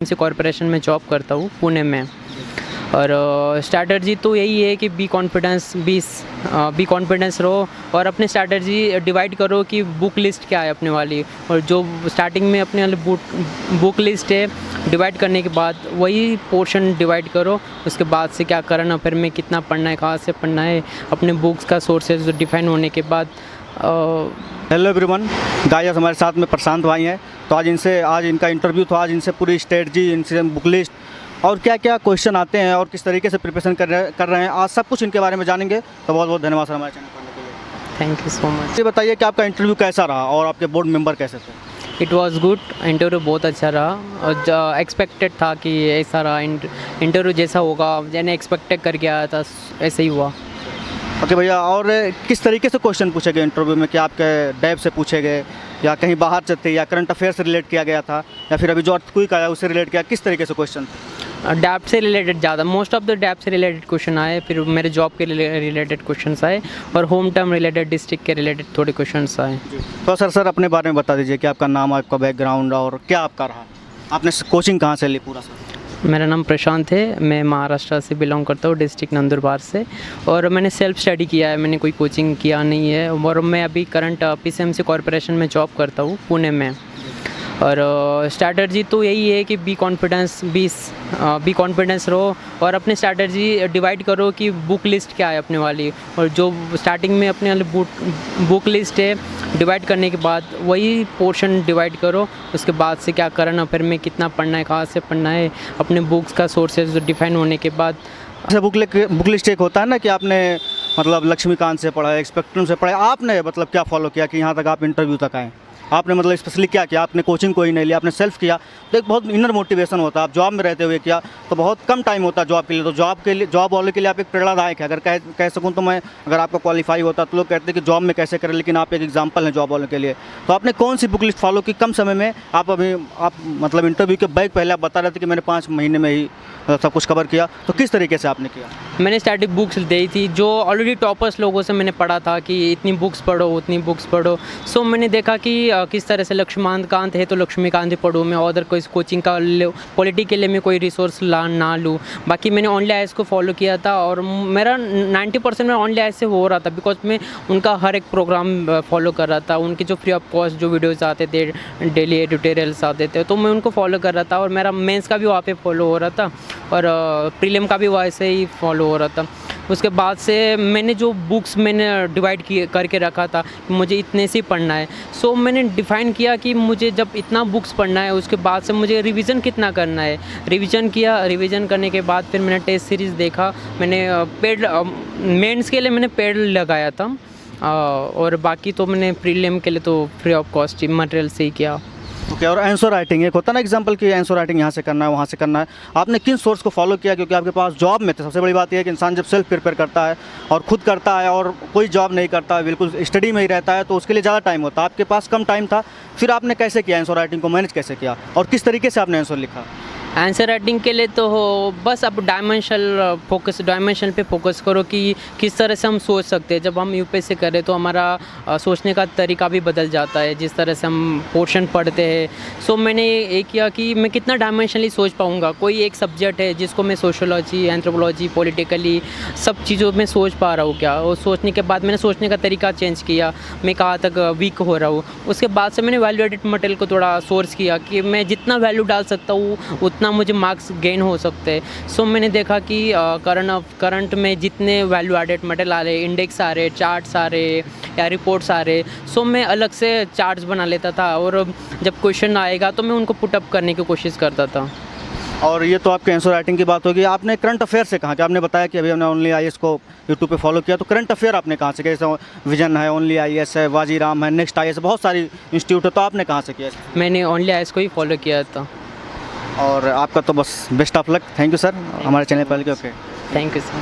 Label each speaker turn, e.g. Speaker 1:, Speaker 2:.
Speaker 1: से कॉरपोरेशन में जॉब करता हूँ पुणे में। और स्ट्रैटेजी तो यही है कि बी कॉन्फिडेंस रहो और अपने स्ट्रैटेजी डिवाइड करो कि बुक लिस्ट क्या है अपने वाली, और जो स्टार्टिंग में अपने वाली बुक लिस्ट है डिवाइड करने के बाद वही पोर्शन डिवाइड करो। उसके बाद से क्या करना, फिर में कितना पढ़ना है, कहाँ से पढ़ना है, अपने बुक्स का सोर्सेज डिफाइन होने के बाद।
Speaker 2: हेलो एवरीवन, गाइस हमारे साथ में प्रशांत भाई हैं। तो आज इनका इंटरव्यू, तो आज इनसे पूरी स्ट्रेटजी, इनसे बुक लिस्ट और क्या क्या क्वेश्चन आते हैं और किस तरीके से प्रिपरेशन कर रहे हैं, आज सब कुछ इनके बारे में जानेंगे। तो बहुत बहुत धन्यवाद सर हमारे चैनल पर आने के लिए।
Speaker 1: Thank you so much.
Speaker 2: ये बताइए कि आपका इंटरव्यू कैसा रहा और आपके बोर्ड मेंबर कैसे थे?
Speaker 1: इट वॉज़ गुड, इंटरव्यू बहुत अच्छा रहा और एक्सपेक्टेड था कि ऐसा रहा, इंटरव्यू जैसा होगा मैंने एक्सपेक्टेड करके आया था ऐसे ही हुआ।
Speaker 2: ओके भैया, और किस तरीके से क्वेश्चन पूछे गए इंटरव्यू में? क्या आपके डैब से पूछे गए या कहीं बाहर से थे या करंट अफेयर से रिलेट किया गया था या फिर अभी जो अर्थक्वेक आया उससे रिलेट किया, किस तरीके से क्वेश्चन थे?
Speaker 1: डैप से रिलेटेड ज़्यादा, मोस्ट ऑफ द डैप से रिलेटेड क्वेश्चन आए, फिर मेरे जॉब के रिलेटेड क्वेश्चंस आए और होम टर्म रिलेटेड, डिस्ट्रिक्ट के रिलेटेड थोड़े क्वेश्चंस आए।
Speaker 2: तो सर अपने बारे में बता दीजिए कि आपका नाम, आपका बैकग्राउंड और क्या आपका रहा, आपने कोचिंग कहाँ से ली पूरा सर?
Speaker 1: मेरा नाम प्रशांत है, मैं महाराष्ट्र से बिलोंग करता हूँ, डिस्ट्रिक्ट नंदुरबार से, और मैंने सेल्फ स्टडी किया है, मैंने कोई कोचिंग किया नहीं है। और मैं अभी करंट PCMC कॉरपोरेशन में जॉब करता हूँ पुणे में। और स्ट्रैटेजी तो यही है कि बी कॉन्फिडेंस रहो और अपने स्ट्रैटेजी डिवाइड करो कि बुक लिस्ट क्या है अपने वाली, और जो स्टार्टिंग में अपने वाली बुक लिस्ट है डिवाइड करने के बाद वही पोर्शन डिवाइड करो। उसके बाद से क्या करना, फिर में कितना पढ़ना है, कहाँ से पढ़ना है, अपने बुक्स का सोर्सेज डिफाइन होने के बाद।
Speaker 2: अच्छा, बुक लिस्ट एक होता है ना कि आपने मतलब लक्ष्मीकांत से पढ़ा है, स्पेक्ट्रम से पढ़ा है, आपने मतलब क्या फॉलो किया कि यहाँ तक आप इंटरव्यू तक आए? आपने मतलब स्पेशली क्या किया? आपने कोचिंग कोई नहीं लिया, आपने सेल्फ किया, तो एक बहुत इनर मोटिवेशन होता है। आप जॉब में रहते हुए किया तो बहुत कम टाइम होता है जॉब के लिए, तो जॉब वाले के लिए आप एक प्रेरणादायक है। अगर कह सकूँ तो मैं, अगर आपका क्वालिफाई होता तो लोग कहते हैं कि जॉब में कैसे करें, लेकिन आप एक एग्जाम्पल हैं जॉब वालों के लिए। तो आपने कौन सी बुक लिस्ट फॉलो की कम समय में? आप मतलब इंटरव्यू के बैग पहले आप बता रहे थे कि मैंने 5 महीने में ही सब कुछ कवर किया, तो किस तरीके से आपने किया?
Speaker 1: मैंने स्टैटिक बुक्स दी थी जो ऑलरेडी टॉपर्स लोगों से मैंने पढ़ा था कि इतनी बुक्स पढ़ो, उतनी बुक्स पढ़ो। सो मैंने देखा कि किस तरह से लक्ष्मीकांत है तो लक्ष्मीकांत ही पढ़ूँ मैं, अदर कोई कोचिंग का पॉलिटी के लिए मैं कोई रिसोर्स ना लूँ। बाकी मैंने ओनली आईएएस को फॉलो किया था और मेरा 90% में ओनली आईएएस से हो रहा था, बिकॉज मैं उनका हर एक प्रोग्राम फॉलो कर रहा था। उनके जो फ्री ऑफ कॉस्ट जो वीडियोज़ आते थे, डेली एडिटोरियल्स आते थे, तो मैं उनको फॉलो कर रहा था। और मेरा मेंस का भी वहाँ पे फॉलो हो रहा था और प्रीलिम का भी वैसे ही फॉलो हो रहा था। उसके बाद से मैंने जो बुक्स मैंने डिवाइड करके रखा था कि मुझे इतने से पढ़ना है, सो मैंने डिफ़ाइन किया कि मुझे जब इतना बुक्स पढ़ना है उसके बाद से मुझे रिवीजन कितना करना है। रिवीजन किया, रिवीजन करने के बाद फिर मैंने टेस्ट सीरीज़ देखा। मैंने पेड मेंस के लिए मैंने पेड लगाया था और बाकी तो मैंने प्रीलिम के लिए तो फ्री ऑफ कॉस्ट मटेरियल से ही किया।
Speaker 2: ओके, और आंसर राइटिंग एक होता है ना एग्जाम्पल कि आंसर राइटिंग यहाँ से करना है, वहाँ से करना है, आपने किन सोर्स को फॉलो किया? क्योंकि आपके पास जॉब में थे। सबसे बड़ी बात यह है कि इंसान जब सेल्फ प्रिपेयर करता है और खुद करता है और कोई जॉब नहीं करता है, बिल्कुल स्टडी में ही रहता है, तो उसके लिए ज़्यादा टाइम होता है। आपके पास कम टाइम था, फिर आपने कैसे किया आंसर राइटिंग को मैनेज कैसे किया और किस तरीके से आपने आंसर लिखा?
Speaker 1: आंसर राइटिंग के लिए तो बस अब डायमेंशन पे फोकस करो कि किस तरह से हम सोच सकते हैं। जब हम यूपीएससी करें तो हमारा सोचने का तरीका भी बदल जाता है जिस तरह से हम पोर्शन पढ़ते हैं। सो मैंने ये किया कि मैं कितना डायमेंशनली सोच पाऊँगा। कोई एक सब्जेक्ट है जिसको मैं सोशोलॉजी, एंथ्रोपोलॉजी, पॉलिटिकली सब चीज़ों में सोच पा रहा हूँ क्या, और सोचने के बाद मैंने सोचने का तरीका चेंज किया, मैं कहाँ तक वीक हो रहा हूँ। उसके बाद से मैंने वैल्यू एडिड मटेरियल को थोड़ा सोर्स किया कि मैं जितना वैल्यू डाल सकता हूँ उतना मुझे मार्क्स गेन हो सकते हैं। सो मैंने देखा कि करंट में जितने वैल्यू एडेड मटेरियल आ रहे, इंडेक्स आ रहे, चार्ट्स आ रहे या रिपोर्ट्स आ रहे, सो मैं अलग से चार्ट्स बना लेता था और जब क्वेश्चन आएगा तो मैं उनको पुटअप करने की कोशिश करता था।
Speaker 2: और ये तो आपके आंसर राइटिंग की बात होगी। आपने करंट अफेयर से कहाँ, कि आपने बताया कि अभी हमने ओनली आईएएस को यूट्यूब पे फॉलो किया, तो करंट अफेयर आपने कहाँ से किया? जैसे विजन है, ओनली आईएएस है, वाजीराम है, नेक्स्ट आईएएस, बहुत सारी इंस्टीट्यूट है, तो आपने कहाँ से किया?
Speaker 1: मैंने ओनली आईएएस को ही फॉलो किया था।
Speaker 2: और आपका तो बस best of luck. Thank you sir हमारे चैनल पर। Okay,
Speaker 1: thank you sir.